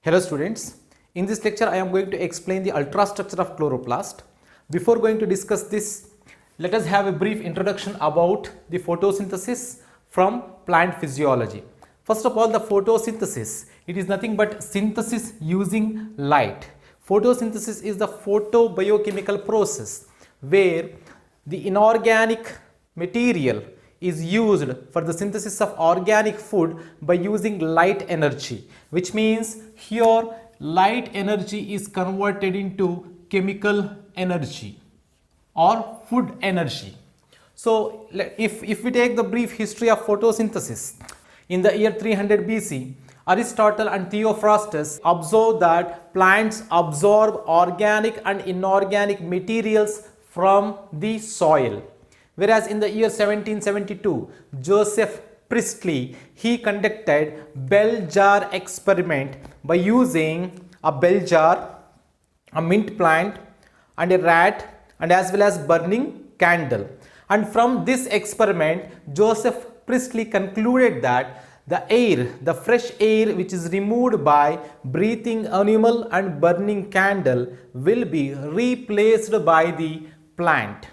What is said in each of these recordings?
Hello students, in this lecture I am going to explain the ultrastructure of chloroplast. Before going to discuss this, let us have a brief introduction about the photosynthesis from plant physiology. First of all, the photosynthesis, it is nothing but synthesis using light. Photosynthesis is the photobiochemical process where the inorganic material is used for the synthesis of organic food by using light energy, which means here light energy is converted into chemical energy or food energy. So if we take the brief history of photosynthesis, in the year 300 BC, Aristotle and Theophrastus observed that plants absorb organic and inorganic materials from the soil. Whereas in the year 1772, Joseph Priestley, he conducted bell jar experiment by using a bell jar, a mint plant and a rat and as well as burning candle. And from this experiment, Joseph Priestley concluded that the air, the fresh air which is removed by breathing animal and burning candle will be replaced by the plant.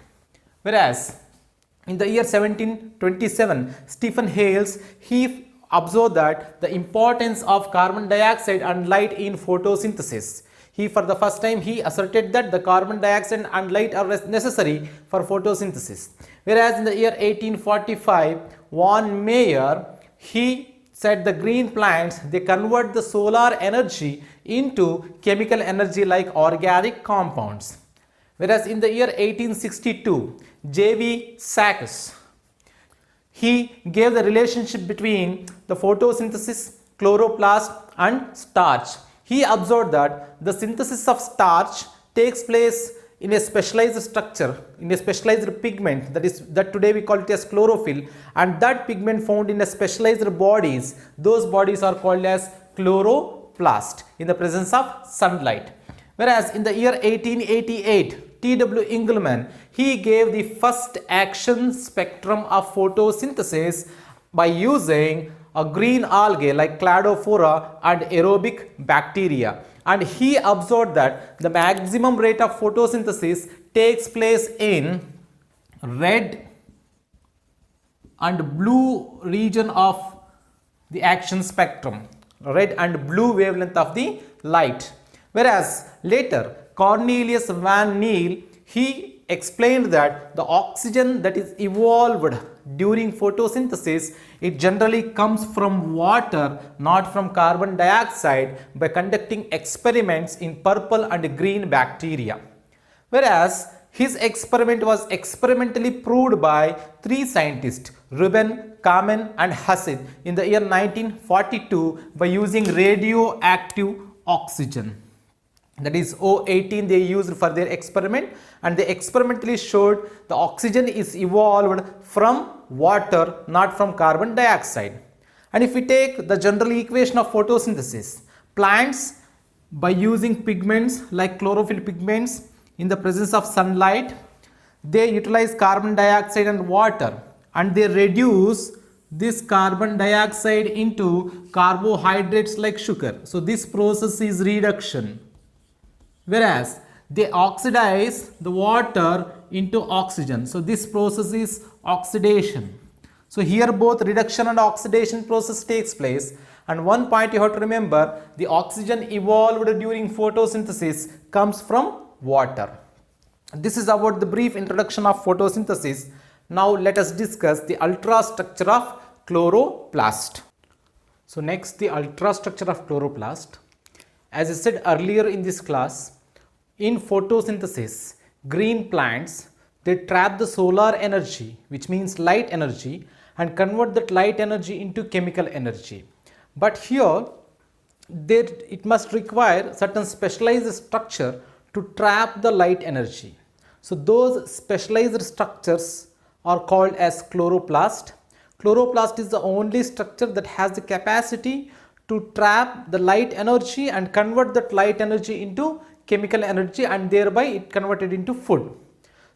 Whereas in the year 1727, Stephen Hales, he observed that the importance of carbon dioxide and light in photosynthesis. For the first time, he asserted that the carbon dioxide and light are necessary for photosynthesis. Whereas in the year 1845, Von Meyer, he said the green plants, they convert the solar energy into chemical energy like organic compounds. Whereas in the year 1862, J.V. Sachs, he gave the relationship between the photosynthesis, chloroplast and starch. He observed that the synthesis of starch takes place in a specialized structure, in a specialized pigment, that today we call it as chlorophyll, and that pigment found in a specialized bodies, those bodies are called as chloroplast in the presence of sunlight. Whereas in the year 1888, T.W. Engelmann, he gave the first action spectrum of photosynthesis by using a green algae like cladophora and aerobic bacteria. And he observed that the maximum rate of photosynthesis takes place in red and blue region of the action spectrum, red and blue wavelength of the light. Whereas later, Cornelius van Niel, he explained that the oxygen that is evolved during photosynthesis, it generally comes from water, not from carbon dioxide, by conducting experiments in purple and green bacteria. Whereas his experiment was experimentally proved by three scientists, Ruben, Kamen and Hasid, in the year 1942 by using radioactive oxygen. That is O18 they used for their experiment, and they experimentally showed the oxygen is evolved from water, not from carbon dioxide. And if we take the general equation of photosynthesis, plants by using pigments like chlorophyll pigments in the presence of sunlight, they utilize carbon dioxide and water, and they reduce this carbon dioxide into carbohydrates like sugar. So this process is reduction. Whereas they oxidize the water into oxygen. So this process is oxidation. So here both reduction and oxidation process takes place. And one point you have to remember, the oxygen evolved during photosynthesis comes from water. This is about the brief introduction of photosynthesis. Now let us discuss the ultrastructure of chloroplast. So next, the ultrastructure of chloroplast. As I said earlier in this class, in photosynthesis, green plants, they trap the solar energy, which means light energy, and convert that light energy into chemical energy. But here, it must require certain specialized structure to trap the light energy. So those specialized structures are called as chloroplast. Chloroplast is the only structure that has the capacity to trap the light energy and convert that light energy into chemical energy, and thereby it converted into food.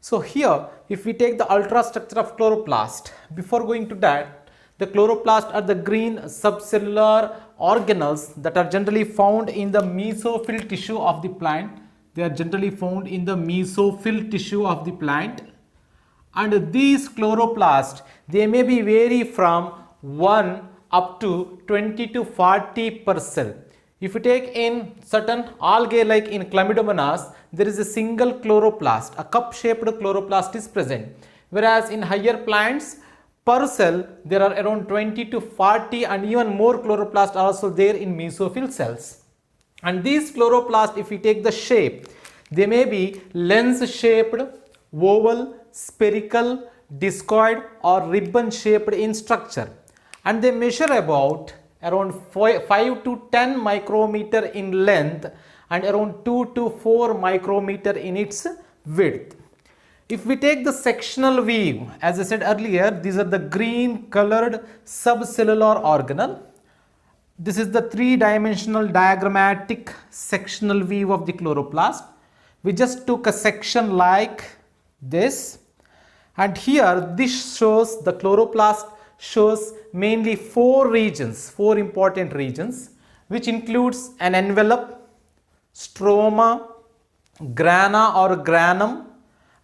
So here, if we take the ultrastructure of chloroplast, before going to that, the chloroplast are the green subcellular organelles that are generally found in the mesophyll tissue of the plant. They are generally found in the mesophyll tissue of the plant. And these chloroplasts, they may be vary from 1 up to 20 to 40 per cell. If you take in certain algae like in Chlamydomonas, there is a single chloroplast, a cup-shaped chloroplast is present. Whereas in higher plants, per cell, there are around 20 to 40 and even more chloroplasts are also there in mesophyll cells. And these chloroplasts, if we take the shape, they may be lens-shaped, oval, spherical, discoid or ribbon-shaped in structure. And they measure about around 5 to 10 micrometer in length and around 2 to 4 micrometer in its width. If we take the sectional view, as I said earlier, these are the green colored subcellular organelle. This is the three-dimensional diagrammatic sectional view of the chloroplast. We just took a section like this, and here this shows the chloroplast shows mainly four important regions, which includes an envelope, stroma, grana or granum,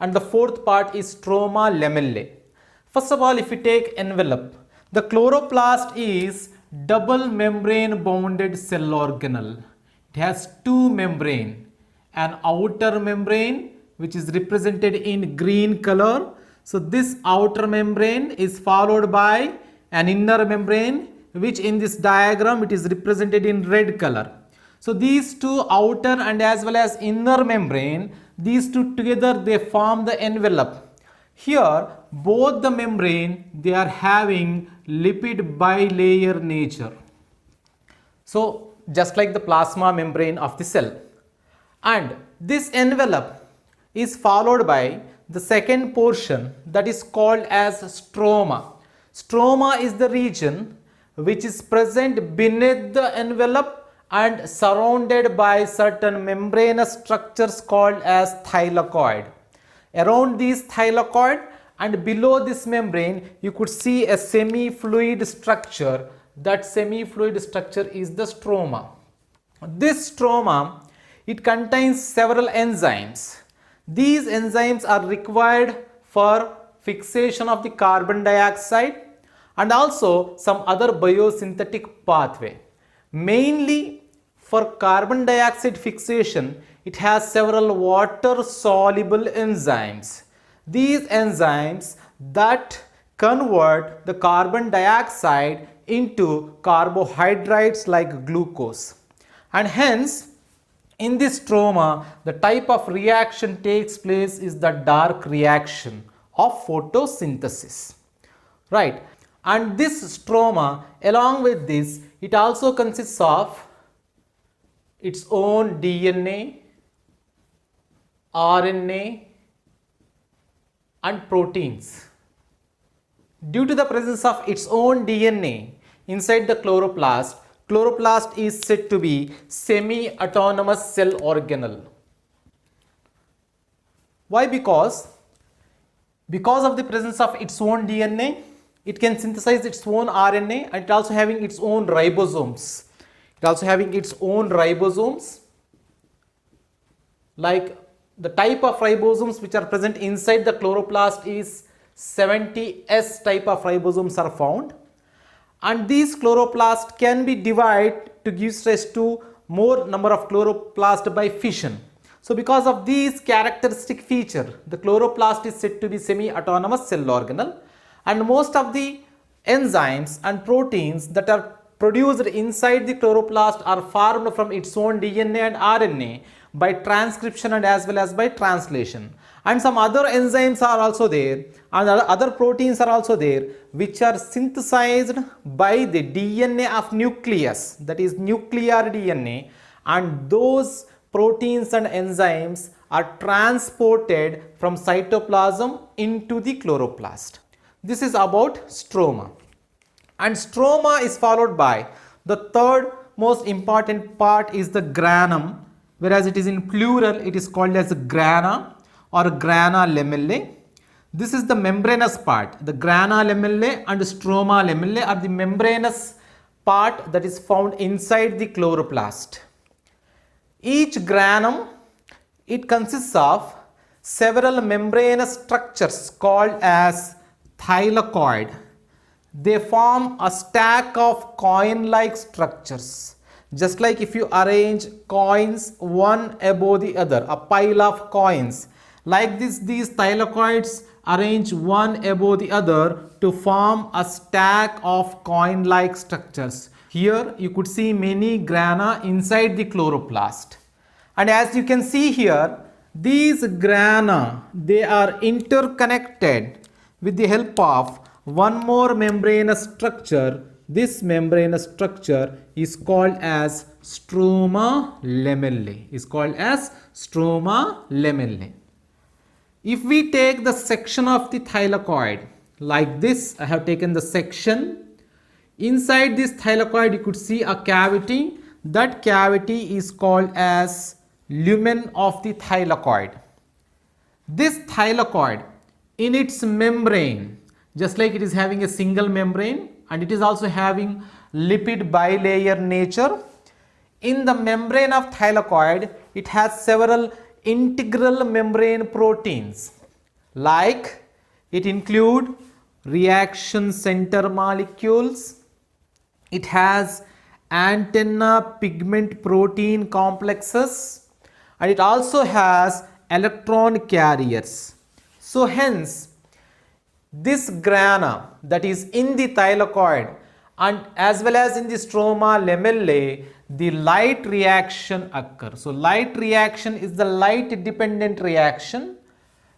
and the fourth part is stroma lamellae. First of all, if we take envelope, the chloroplast is double membrane bounded cell organelle. It has two membrane, an outer membrane which is represented in green color. So this outer membrane is followed by an inner membrane, which in this diagram it is represented in red color. So these two outer and as well as inner membrane, these two together they form the envelope. Here both the membrane, they are having lipid bilayer nature. So just like the plasma membrane of the cell. And this envelope is followed by the second portion that is called as stroma. Stroma is the region which is present beneath the envelope and surrounded by certain membranous structures called as thylakoid. Around this thylakoid and below this membrane, you could see a semi-fluid structure. That semi-fluid structure is the stroma. This stroma, it contains several enzymes. These enzymes are required for fixation of the carbon dioxide and also some other biosynthetic pathway. Mainly for carbon dioxide fixation, it has several water soluble enzymes. These enzymes that convert the carbon dioxide into carbohydrates like glucose. And hence, in this stroma, the type of reaction takes place is the dark reaction of photosynthesis, right? And this stroma, along with this, it also consists of its own DNA, RNA and proteins. Due to the presence of its own DNA inside the chloroplast, chloroplast is said to be semi-autonomous cell organelle. Why? Because of the presence of its own DNA, it can synthesize its own RNA and it also having its own ribosomes. Like the type of ribosomes which are present inside the chloroplast is 70S type of ribosomes are found. And these chloroplasts can be divided to give rise to more number of chloroplasts by fission. So because of these characteristic feature, the chloroplast is said to be semi-autonomous cell organelle, and most of the enzymes and proteins that are produced inside the chloroplast are formed from its own DNA and RNA by transcription and as well as by translation. And some other enzymes are also there and other proteins are also there which are synthesized by the DNA of nucleus, that is nuclear DNA, and those proteins and enzymes are transported from cytoplasm into the chloroplast. This is about stroma. And stroma is followed by the third most important part is the granum, whereas it is in plural, it is called as grana or grana lamellae. This is the membranous part. The grana lamellae and stroma lamellae are the membranous part that is found inside the chloroplast. Each granum, it consists of several membranous structures called as thylakoid. They form a stack of coin-like structures. Just like if you arrange coins one above the other, a pile of coins. Like this, these thylakoids arrange one above the other to form a stack of coin-like structures. Here you could see many grana inside the chloroplast. And as you can see here, these grana, they are interconnected with the help of one more membranous structure. This membranous structure is called as stroma lamellae. If we take the section of the thylakoid like this, I have taken the section. Inside this thylakoid you could see a cavity. That cavity is called as lumen of the thylakoid. This thylakoid in its membrane, just like it is having a single membrane and it is also having lipid bilayer nature. In the membrane of thylakoid, it has several integral membrane proteins, like it include reaction center molecules, it has antenna pigment protein complexes, and it also has electron carriers. So hence, this grana that is in the thylakoid and as well as in the stroma lamellae, the light reaction occurs. So light reaction is the light dependent reaction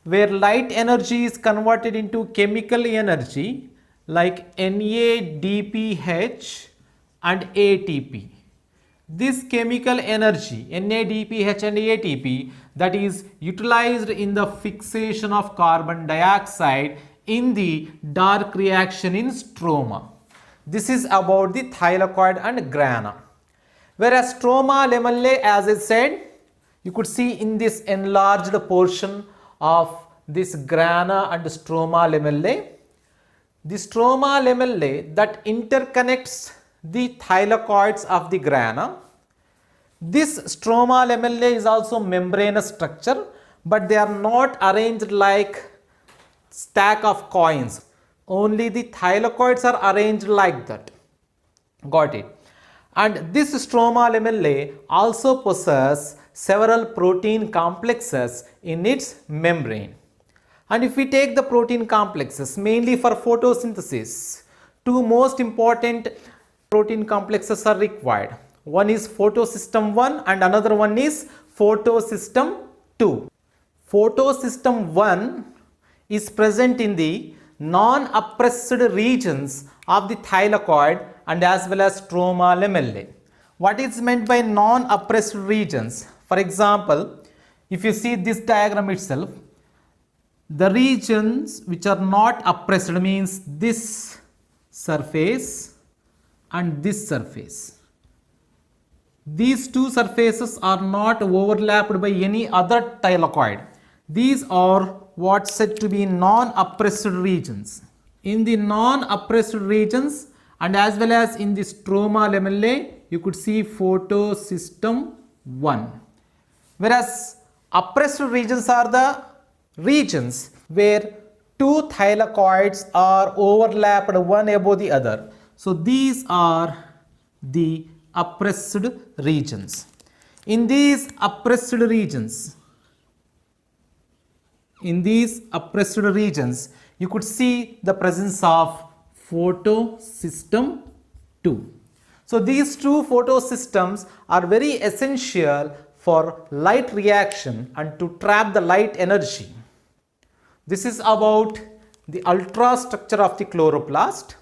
where light energy is converted into chemical energy like NADPH and ATP. This chemical energy NADPH and ATP that is utilized in the fixation of carbon dioxide in the dark reaction in stroma. This is about the thylakoid and grana. Whereas stroma lamellae, as I said, you could see in this enlarged portion of this grana and stroma lamellae. The stroma lamellae that interconnects the thylakoids of the grana. This stroma lamellae is also membranous structure, but they are not arranged like stack of coins. Only the thylakoids are arranged like that. Got it? And this stroma lamellae also possess several protein complexes in its membrane. And if we take the protein complexes mainly for photosynthesis, two most important protein complexes are required. One is photosystem 1 and another one is photosystem 2. Photosystem 1 is present in the non-oppressed regions of the thylakoid and as well as stroma lamellae. What is meant by non-oppressed regions? For example, if you see this diagram itself, the regions which are not oppressed means this surface and this surface. These two surfaces are not overlapped by any other thylakoid. These are what's said to be non-oppressed regions. In the non-oppressed regions and as well as in the stroma lamellae, you could see photosystem 1. Whereas oppressed regions are the regions where two thylakoids are overlapped one above the other. So these are the oppressed regions. In these oppressed regions, you could see the presence of photosystem 2. So these two photosystems are very essential for light reaction and to trap the light energy. This is about the ultrastructure of the chloroplast.